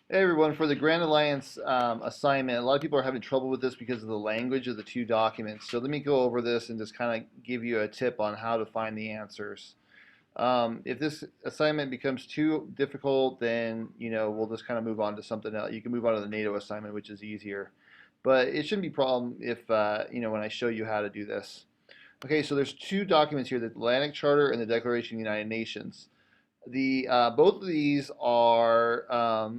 Hey everyone, for the Grand Alliance assignment, a lot of people are having trouble with this because of the language of the two documents. So let me go over this and just kind of give you a tip on how to find the answers. If this assignment becomes too difficult, then we'll just kind of move on to something else. You can move on to the NATO assignment, which is easier. But it shouldn't be a problem if when I show you how to do this. Okay, so there's two documents here: the Atlantic Charter and the Declaration of the United Nations. The both of these are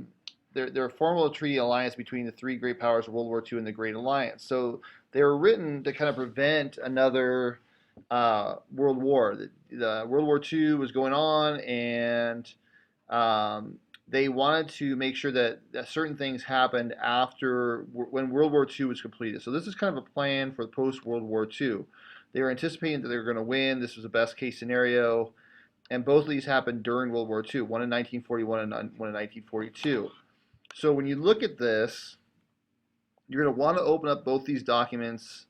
they're a formal treaty alliance between the three great powers of World War II and the Great Alliance. So they were written to kind of prevent another world war. The World War II was going on, and they wanted to make sure that certain things happened after when World War II was completed. So this is kind of a plan for post World War II. They were anticipating that they were going to win. This was a best case scenario, and both of these happened during World War II, one in 1941 and one in 1942. So when you look at this, you're going to want to open up both these documents,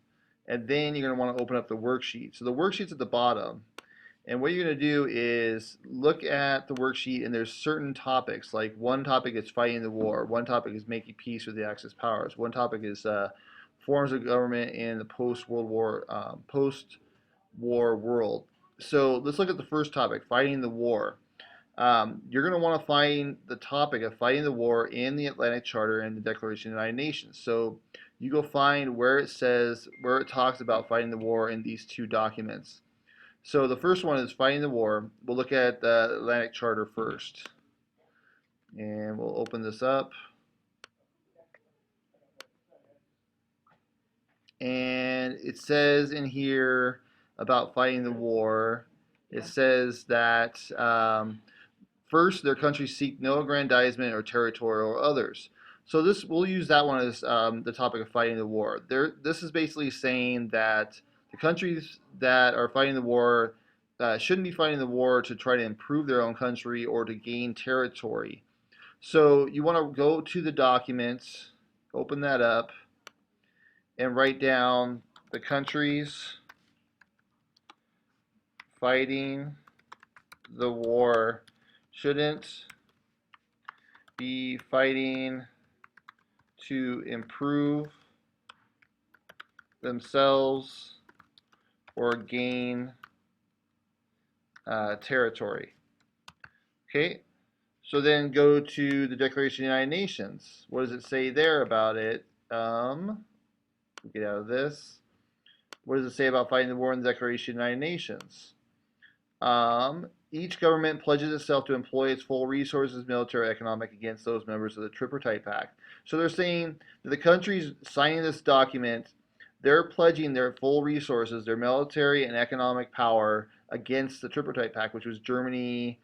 and then you're going to want to open up the worksheet. So the worksheet's at the bottom, and what you're going to do is look at the worksheet, and there's certain topics. Like one topic is fighting the war, one topic is making peace with the Axis powers, one topic is forms of government in the post-war world. So let's look at the first topic, fighting the war. You're going to want to find the topic of fighting the war in the Atlantic Charter and the Declaration of the United Nations. So you go find where it talks about fighting the war in these two documents. So the first one is fighting the war. We'll look at the Atlantic Charter first. And we'll open this up. And it says in here about fighting the war, it says that first, their countries seek no aggrandizement or territorial or others. So we'll use that one as the topic of fighting the war. This is basically saying that the countries that are fighting the war shouldn't be fighting the war to try to improve their own country or to gain territory. So you want to go to the documents, open that up, and write down the countries fighting the war shouldn't be fighting to improve themselves or gain territory. Okay, so then go to the Declaration of the United Nations. What does it say there about it? Get out of this. What does it say about fighting the war in the Declaration of the United Nations? Each government pledges itself to employ its full resources, military, economic, against those members of the Tripartite Pact. So they're saying that the countries signing this document, they're pledging their full resources, their military and economic power against the Tripartite Pact, which was Germany,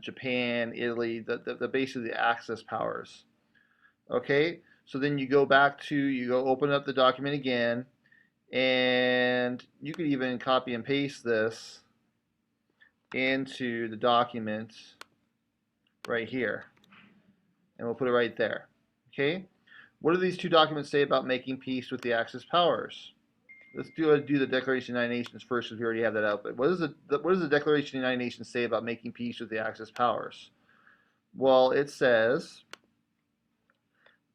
Japan, Italy, basically the Axis powers. Okay, so then you go open up the document again, and you could even copy and paste this into the document right here, and we'll put it right there. Okay, what do these two documents say about making peace with the Axis powers? Let's do the Declaration of the United Nations first, because we already have that out. But what does the Declaration of the United Nations say about making peace with the Axis powers? Well, it says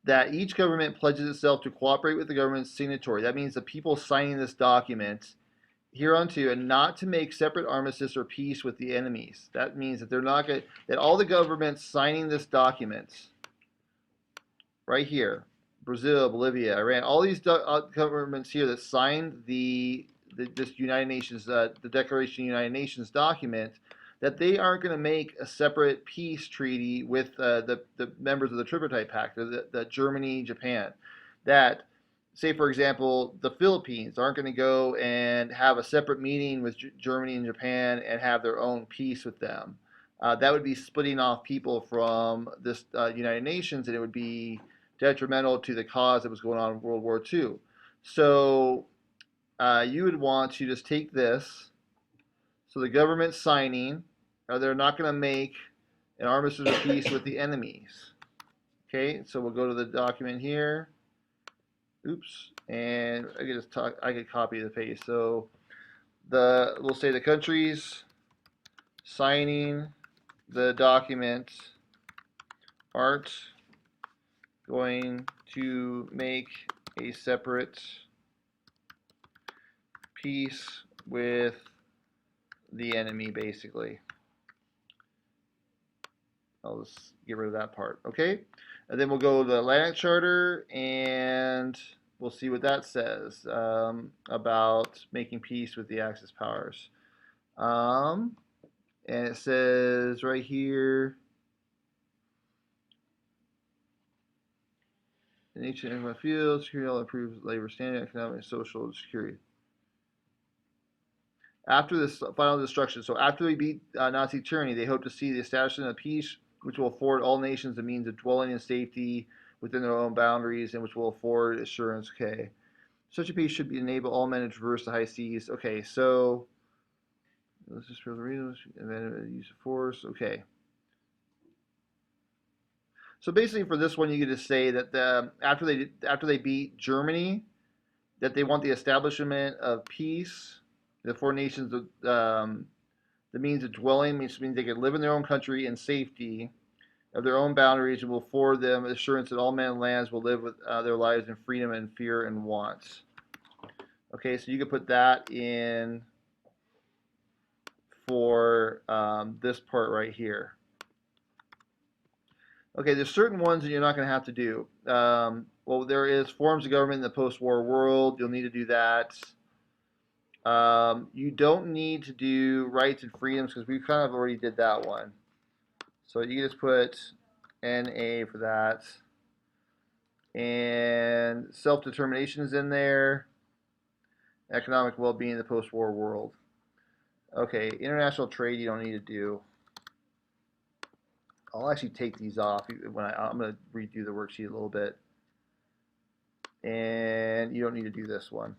that each government pledges itself to cooperate with the government's signatory. That means the people signing this document hereunto, and not to make separate armistice or peace with the enemies. That means that they're not going that all the governments signing this document right here, Brazil, Bolivia, Iran, all these governments here that signed this United Nations, the Declaration of the United Nations document, that they aren't going to make a separate peace treaty with the members of the Tripartite Pact, or the Germany, Japan. That, say for example, the Philippines aren't going to go and have a separate meeting with Germany and Japan and have their own peace with them. That would be splitting off people from this United Nations, and it would be detrimental to the cause that was going on in World War II. So you would want to just take this. So the government signing, they're not going to make an armistice or peace with the enemies. Okay, so we'll go to the document here. Oops, and I could copy the paste. So we'll say the countries signing the document aren't going to make a separate peace with the enemy, basically. I'll just get rid of that part, okay? And then we'll go to the Atlantic Charter, and we'll see what that says about making peace with the Axis powers. And it says right here, in each and every field, security all improves labor standing, economic, and social security. After this final destruction, so after we beat Nazi tyranny, they hope to see the establishment of peace, which will afford all nations the means of dwelling in safety within their own boundaries, and which will afford assurance. Okay, such a peace should enable all men to traverse the high seas. Okay, so let's just feel the reasons and then use of force. Okay. So basically, for this one, you get to say that after they beat Germany, that they want the establishment of peace, the four nations, the means of dwelling, which means they can live in their own country in safety of their own boundaries, and will afford them assurance that all men and lands will live with their lives in freedom and fear and want. Okay, so you could put that in for this part right here. Okay, there's certain ones that you're not going to have to do. Well, there is forms of government in the post-war world. You'll need to do that. You don't need to do rights and freedoms because we kind of already did that one. So you can just put NA for that. And self-determination is in there. Economic well-being in the post-war world. Okay, international trade you don't need to do. I'll actually take these off when I'm going to redo the worksheet a little bit. And you don't need to do this one.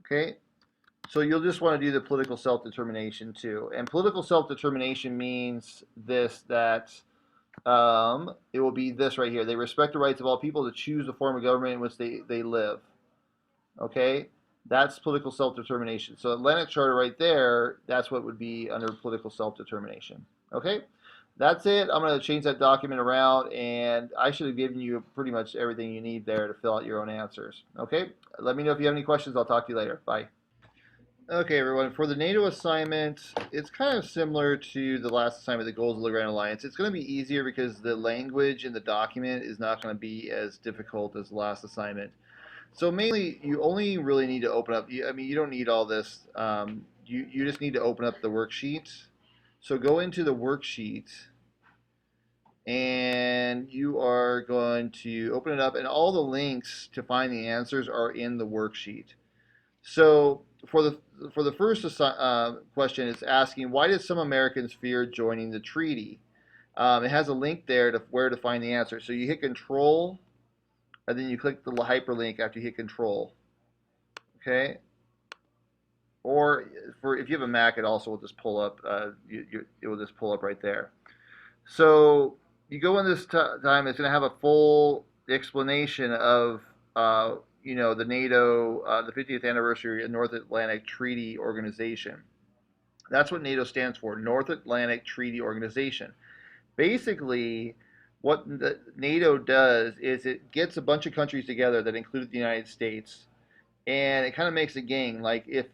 Okay, so you'll just want to do the political self-determination too. And political self-determination means this, that it will be this right here. They respect the rights of all people to choose the form of government in which they live. Okay, that's political self-determination. So Atlantic Charter right there, that's what would be under political self-determination. Okay, that's it. I'm going to change that document around, and I should have given you pretty much everything you need there to fill out your own answers. Okay, let me know if you have any questions. I'll talk to you later. Bye. Okay, everyone, for the NATO assignment, it's kind of similar to the last assignment, the Goals of the Grand Alliance. It's going to be easier because the language in the document is not going to be as difficult as the last assignment. So mainly, you only really need to open up, I mean, you don't need all this. You just need to open up the worksheet. So go into the worksheet, and you are going to open it up, and all the links to find the answers are in the worksheet. So for the first question, it's asking, why did some Americans fear joining the treaty? It has a link there to where to find the answer. So you hit Control, and then you click the hyperlink after you hit Control. Okay. Or if you have a Mac, it also will just pull up. It will just pull up right there. So you go in this time. It's going to have a full explanation of the NATO, the 50th anniversary of North Atlantic Treaty Organization. That's what NATO stands for, North Atlantic Treaty Organization. Basically, what the NATO does is it gets a bunch of countries together that include the United States, and it kind of makes a gang. Like if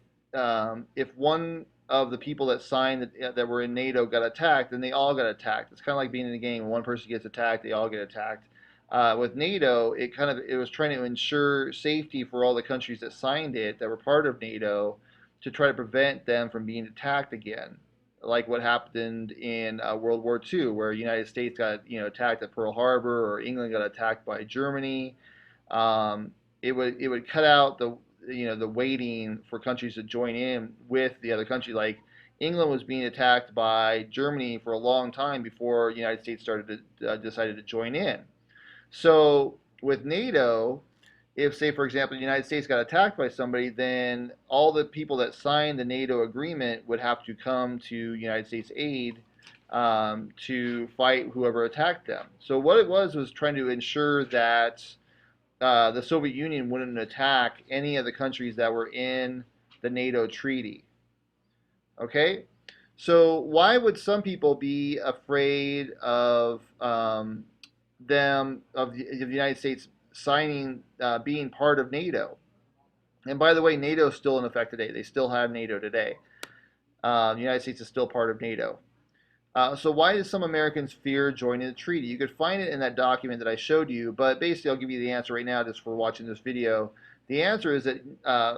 one of the people that signed that were in NATO got attacked, then they all got attacked. It's kind of like being in a gang. When one person gets attacked, they all get attacked. With NATO, it was trying to ensure safety for all the countries that signed it that were part of NATO to try to prevent them from being attacked again, like what happened in World War II, where the United States got attacked at Pearl Harbor, or England got attacked by Germany. It would cut out the waiting for countries to join in with the other country. Like England was being attacked by Germany for a long time before the United States decided to join in. So with NATO, if say for example the United States got attacked by somebody, then all the people that signed the NATO agreement would have to come to United States aid to fight whoever attacked them. So what it was trying to ensure that the Soviet Union wouldn't attack any of the countries that were in the NATO treaty. Okay, so why would some people be afraid of of the United States signing, being part of NATO. And by the way, NATO is still in effect today. They still have NATO today. The United States is still part of NATO. So why did some Americans fear joining the treaty? You could find it in that document that I showed you, but basically I'll give you the answer right now just for watching this video. The answer is that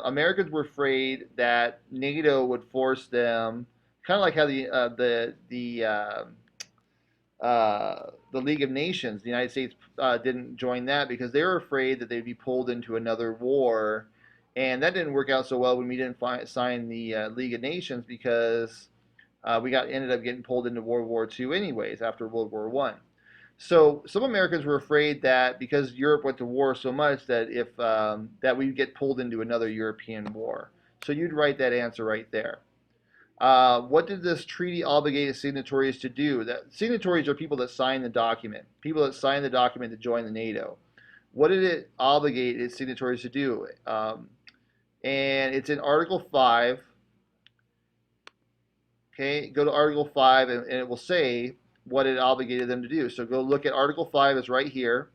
Americans were afraid that NATO would force them, kind of like how the League of Nations, the United States didn't join that because they were afraid that they'd be pulled into another war, and that didn't work out so well when we didn't sign the League of Nations because we ended up getting pulled into World War II anyways after World War One. So some Americans were afraid that because Europe went to war so much that if that we'd get pulled into another European war. So you'd write that answer right there. What did this treaty obligate its signatories to do? That signatories are people that sign the document, people that sign the document to join the NATO. What did it obligate its signatories to do? And it's in Article 5. Okay, go to Article 5 and it will say what it obligated them to do. So go look at Article 5, is right here.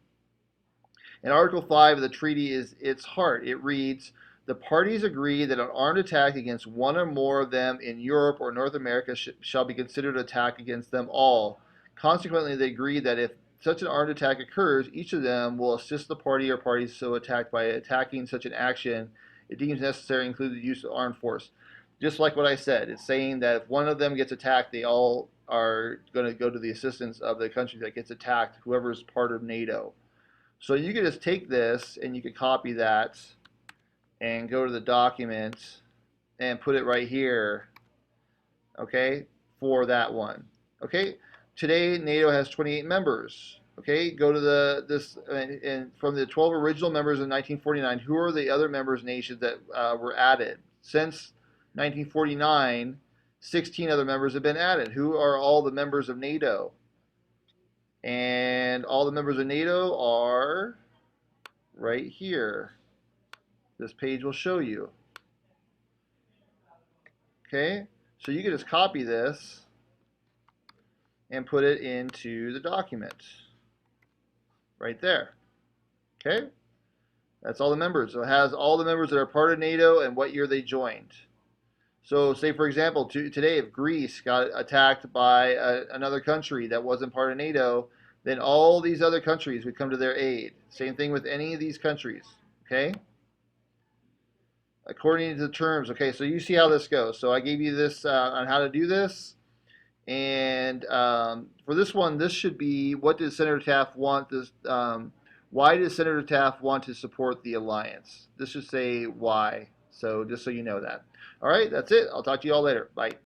And Article 5 of the treaty is its heart. It reads, the parties agree that an armed attack against one or more of them in Europe or North America shall be considered an attack against them all. Consequently, they agree that if such an armed attack occurs, each of them will assist the party or parties so attacked by attacking such an action it deems necessary, including the use of armed force. Just like what I said, it's saying that if one of them gets attacked, they all are going to go to the assistance of the country that gets attacked, whoever's part of NATO. So you could just take this and you could copy that and go to the document and put it right here, okay, for that one. Okay, today NATO has 28 members. Okay, go to and from the 12 original members in 1949, who are the other members nations that were added? Since 1949, 16 other members have been added. Who are all the members of NATO? And all the members of NATO are right here. This page will show you. Okay, so you can just copy this and put it into the document right there. Okay, that's all the members. So it has all the members that are part of NATO and what year they joined. So say, for example, today if Greece got attacked by another country that wasn't part of NATO, then all these other countries would come to their aid. Same thing with any of these countries. Okay, according to the terms. Okay, so you see how this goes. So I gave you this on how to do this. And for this one, this should be, what did Senator Taft want this? Why does Senator Taft want to support the alliance? This should say why. So just so you know that. All right, that's it. I'll talk to you all later. Bye.